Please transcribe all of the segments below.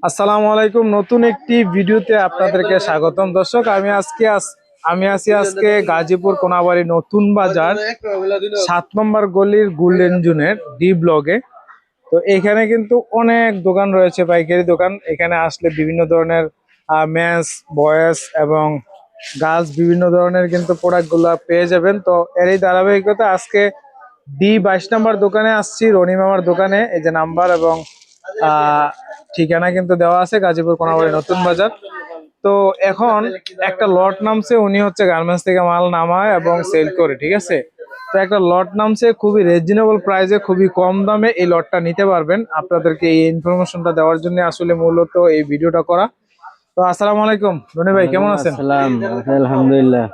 আসসালামু আলাইকুম। নতুন একটি ভিডিওতে আপনাদেরকে স্বাগতম। দর্শক, আমি আজকে গাজীপুর কোনাবাড়ি নতুন বাজার 7 নম্বর গলির গোল্ডেন জোনের ডি ব্লকে। তো এখানে কিন্তু অনেক দোকান রয়েছে, পাইকারি দোকান। এখানে আসলে বিভিন্ন ধরনের মেন্স, বয়েজ এবং গার্লস বিভিন্ন ধরনের কিন্তু প্রোডাক্ট গুলা পেয়ে যাবেন। তো এরই ধারাবাহিকতা আজকে D22 নম্বর দোকানে আসছি, রনি মামার দোকানে। এই যে নাম্বার এবং ঠিকানা কিন্তু দেওয়া আছে, গাজীপুর কোনাবাড়ি নতুন বাজার। তো এখন একটা লট নামছে, উনি হচ্ছে গার্মেন্টস থেকে মাল নামায় এবং সেল করে, ঠিক আছে। তো একটা লট নামছে খুবই রিজনেবল প্রাইসে, খুবই কম দামে এই লটটা নিতে পারবেন। আপনাদেরকে এই ইনফরমেশনটা দেওয়ার জন্য আসলে মূলত এই ভিডিওটা করা। তো আসসালামু আলাইকুম রনি ভাই, কেমন আছেন? আলহামদুলিল্লাহ।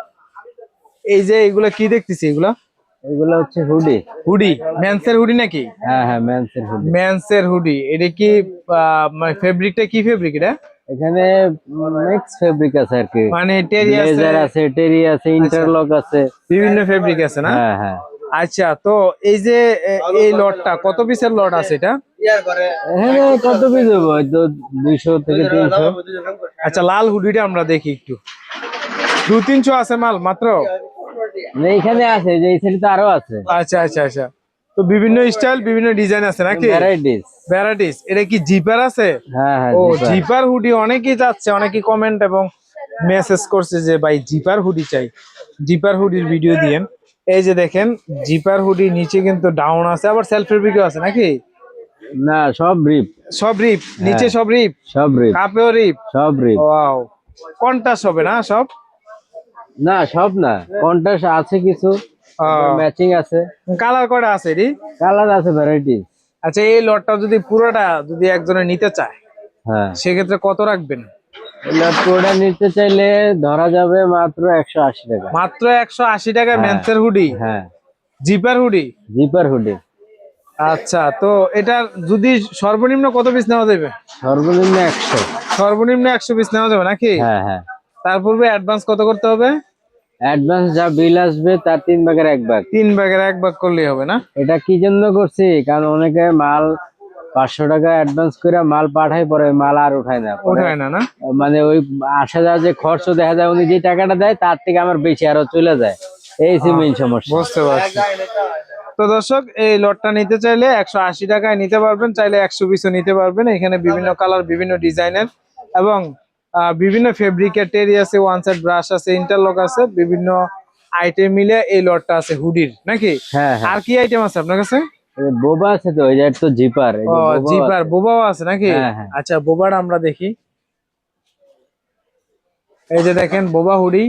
এই যে এগুলা কি দেখতেছি, এগুলা এগুলো হচ্ছে হুডি। হুডি, মেন্সের হুডি নাকি? হ্যাঁ হ্যাঁ, মেন্সের হুডি। মেন্সের হুডি, এটা কি মানে ফেব্রিকটা কি ফেব্রিক এটা? এখানে মিক্স ফেব্রিক আছে আর কি, মানে টেরি আছে, ব্লেজার আছে, টেরি আছে, আচ্ছা, ইন্টারলক আছে, বিভিন্ন ফেব্রিক আছে না? হ্যাঁ হ্যাঁ। আচ্ছা, তো এই যে এই লটটা কত পিসের লট আছে এটা? এখানে কত পিস হবে, হয়তো 200 থেকে 300। আচ্ছা, লাল হুডিটা আমরা দেখি একটু। 200-300 আছে মাল মাত্র? মানে এখানে আছে, যে এই সাইডে তো আরো আছে। আচ্ছা আচ্ছা আচ্ছা। তো বিভিন্ন স্টাইল, বিভিন্ন ডিজাইন আছে নাকি? ভ্যারাইটিস। ভ্যারাইটিস। এটা কি জিপার আছে? হ্যাঁ হ্যাঁ, ও, জিপার হুডি অনেকেই যাচ্ছে, অনেকেই কমেন্ট এবং মেসেজ করছে যে ভাই জিপার হুডি চাই, জিপার হুডির ভিডিও দিয়েন। এই যে দেখেন জিপার হুডি, নিচে কিন্তু ডাউন আছে, আবার সেলফ ফেব্রিকও আছে নাকি? না, সব রিপ। সব রিপ, নিচে সব রিপ, সব রিপ, কাপেও রিপ, সব রিপ। ওয়াও। কন্টাস হবে না সব? না সব না, কন্ট্রাস্ট আছে কিছু, ম্যাচিং আছে। কালার কয়টা আছে রে? কালার আছে, ভ্যারাইটিস। আচ্ছা, এই লটটা যদি পুরোটা যদি একজনে নিতে চায়, হ্যাঁ, সেক্ষেত্রে কত রাখবেন? পুরোটা নিতে চাইলে ধরা যাবে মাত্র 180 টাকা। মাত্র 180 টাকা হ্যাঁ মেন্সের হুডি, হ্যাঁ, জিপার হুডি। Zipper hoodie. আচ্ছা, তো এটার যদি সর্বনিম্ন কত পিস নেওয়া যাবে? সর্বনিম্ন 100। সর্বনিম্ন 100 পিস নেওয়া যাবে নাকি? হ্যাঁ হ্যাঁ। তার পূর্বে অ্যাডভান্স কত করতে হবে? অ্যাডভান্স যা বিল আসবে তার 3 ভাগের 1 ভাগ। 3 ভাগের 1 ভাগ করলেই হবে না? এটা কি জন্য করছি, কারণ অনেকে মাল 500 টাকা অ্যাডভান্স করে মাল পাঠায়, পরে মাল আর উঠায় না, ওঠায় না না? মানে ওই আসা যাওয়া যে খরচ দেখা যায়, উনি যে টাকাটা দেয় তার থেকে আমার বেশি আরো চলে যায়। এই হচ্ছে মেইন সমস্যা। বুঝতে পারছি। তো দর্শক, এই লটটা নিতে চাইলে 180 টাকায় নিতে পারবেন, চাইলে 100 পিসও নিতে পারবেন। এখানে বিভিন্ন কালার, বিভিন্ন ডিজাইনের এবং বিভিন্ন ফেব্রিকের টেরি আছে, ওয়ান সাইড ব্রাশ আছে, ইন্টারলক আছে, বিভিন্ন আইটেম মিলে এই লটটা আছে হুডির নাকি? হ্যাঁ হ্যাঁ। আর কি আইটেম আছে আপনার কাছে? বোবা আছে তো, ওই যে তো জিপার, এই ও, যে বোবা জিপার, আছে। বোবাও আছে নাকি? হ্যাঁ হ্যাঁ। আচ্ছা, বোবাটা আমরা দেখি। এই যে দেখেন বোবা হুডি,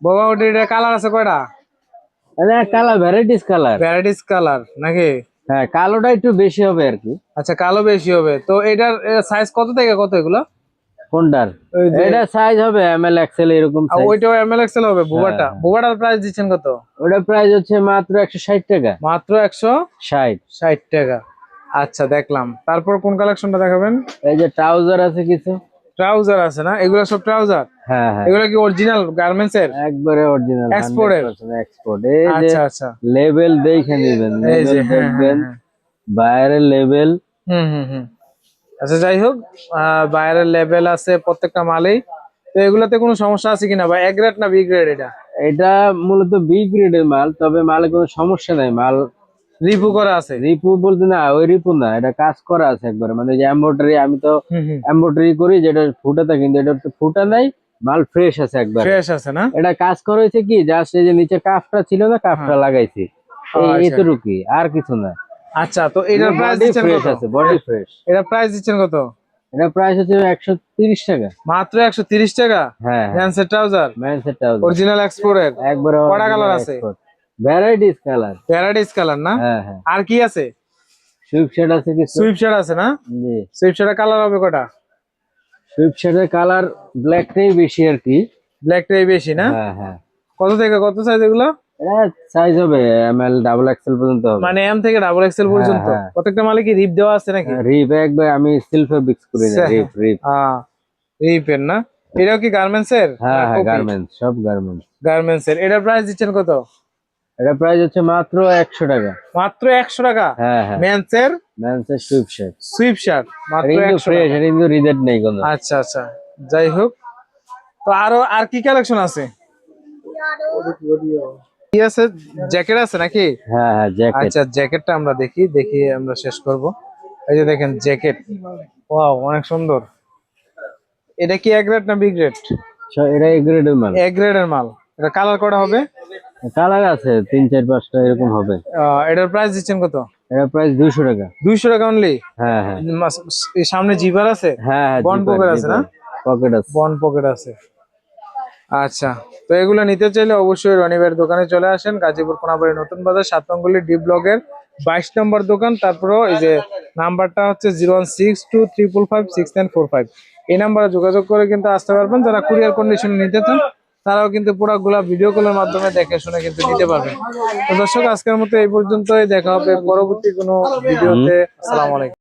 বোবা হুডির কালার আছে কয়টা? মানে colour, varieties colour. Varieties colour নাকি? হ্যাঁ, কালোটা একটু বেশি হবে আর কি। আচ্ছা, কালো বেশি হবে। তো এটার সাইজ কত থেকে কত এগুলো? কোনটার? ওই যে এটা সাইজ হবে এমএল এক্সেল এরকম সাইজ। ওইটাও এমএল এক্সেল হবে? বোবাটা, হ্যাঁ। বোবাটার প্রাইস দিচ্ছেন কত? ওটা প্রাইস হচ্ছে মাত্র 160 টাকা। মাত্র 60। 160 টাকা। আচ্ছা, দেখলাম। তারপর কোন কালেকশনটা দেখাবেন? এই যে ট্রাউজার আছে কিছু। ট্রাউজার আছে না? এগুলো সব ট্রাউজার? হ্যাঁ হ্যাঁ, এগুলো কি অরিজিনাল গার্মেন্টস এর? একবারে অরিজিনাল, এক্সপোর্টের? 100% এক্সপোর্ট। এই যে আচ্ছা আচ্ছা, লেভেল দেখে নেবেন, এই যে লেভেল হ্যাঁ হ্যাঁ দেখবেন, হ্যাঁ। বাইরের লেভেল। হুম হুম হুম। আচ্ছা, যাই হোক, বাইরের লেভেল আছে প্রত্যেকটা মালেই। তো এগুলাতে কোনো সমস্যা আছে কিনা, বা এ গ্রেড না বি গ্রেড এটা? এটা মূলত বি গ্রেডের মাল, তবে মালে কোনো সমস্যা নাই। মাল রিপু করা আছে? রিপু বলতে না, ওই রিপু না, এটা কাজ করা আছে একবারে, মানে যে এমব্রয়ডারি, আমি তো হুম হুম। এমব্রয়ডারি করি, যেটা ফুটা থাকে, কিন্তু এটা তো ফুটা নাই, মাল ফ্রেশ আছে একবার। ফ্রেশ আছে না? এটা কাজ করা হয়েছে কি, জাস্ট এই যে নিচে কাফটা ছিল না, কাফটা হ্যাঁ। লাগাইছি, এই আচ্ছা এতটুকুই, আর কিছু না। আচ্ছা, তো এটার প্রাইস বডি দিচ্ছেন ফ্রেশ কত? আছে, বডি ফ্রেশ। এটা প্রাইস দিচ্ছেন কত? এটা প্রাইস হচ্ছে 130 টাকা। মাত্র 130 টাকা? হ্যাঁ হ্যাঁ, ম্যানসের ট্রাউজার, ম্যানসেট ট্রাউজার, অরিজিনাল এক্সপোর্টের? একবারে কয়টা কালার আছে? Varieties colour. প্যারাডাইস কালার না? হ্যাঁ হ্যাঁ। আর কি আছে? সুইফট শেড আছে কিছু। সুইপ শেড আছে না? জি, সুইপ শেডের কালার হবে কয়টা? সুইফট শেডের কালার ব্ল্যাকটাই বেশি আর কি। ব্ল্যাকটাই বেশি না? হ্যাঁ হ্যাঁ। কত থেকে কত সাইজ এগুলো? এটা সাইজ হবে এমএল ডাবল এক্সেল পর্যন্ত হবে। মানে এম থেকে ডাবল এক্সেল পর্যন্ত? হ্যাঁ। প্রত্যেকটা মালে কি রিপ দেওয়া আছে নাকি? রিপ একবার, আমি সিলভার বিক্স করি না, রিপ রিপ। রিপের না? এটাও কি গার্মেন্টস এর? হ্যাঁ হ্যাঁ, গার্মেন্টস, সব গার্মেন্টস। গার্মেন্টস এর। এটার প্রাইস দিচ্ছেন কত? এটা প্রাইস হচ্ছে মাত্র 100 টাকা। মাত্র 100 টাকা? হ্যাঁ হ্যাঁ, মেন্স এর? মেন্সের সুইপ শার্ট, সুইপ শার্ট মাত্র এটা কিন্তু 100 ফ্রেশ, টাকা। এটা কিন্তু রিজেক্ট নেই কোনো। আচ্ছা আচ্ছা, যাই হোক। তো আর কি কালেকশন আছে? কি আছে? জ্যাকেট আছে নাকি? হ্যাঁ হ্যাঁ, জ্যাকেট। আচ্ছা, জ্যাকেটটা আমরা দেখি আমরা শেষ করব। এই যে দেখেন জ্যাকেট, ওয়াও অনেক সুন্দর। এটা কি এ গ্রেড না বি গ্রেড? এটা এ গ্রেডের মাল। এ গ্রেডের মাল। এটা কালার করা হবে? কালার আছে 3 4 5টা এরকম হবে। এটার প্রাইস দিচ্ছেন কত? এটা প্রাইস 200 টাকা। 200 টাকা অনলি? হ্যাঁ হ্যাঁ সামনে জিপার আছে? হ্যাঁ হ্যাঁ, বন পকেট আছে না? পকেট আছে। বন পকেট আছে। আচ্ছা, তো এগুলো নিতে চাইলে অবশ্যই রনিবের দোকানে চলে আসেন, গাজীপুর কোনাবাড়ি নতুন বাজার 7 নং গলি ডি ব্লকের 22 নম্বর দোকান। তারপরে এই যে নাম্বারটা হচ্ছে 01625556945, এই নাম্বারে যোগাযোগ করে কিন্তু আসতে পারবেন। যারা কুরিয়ার কন্ডিশনে নিতে চান তারাও কিন্তু প্রোডাক্টগুলো ভিডিও কলের মাধ্যমে দেখে শুনে কিন্তু নিতে পারবেন। তো দর্শক, আজকের মতো এই পর্যন্তই, দেখা হবে পরবর্তী কোনো ভিডিওতে। আসসালামু আলাইকুম।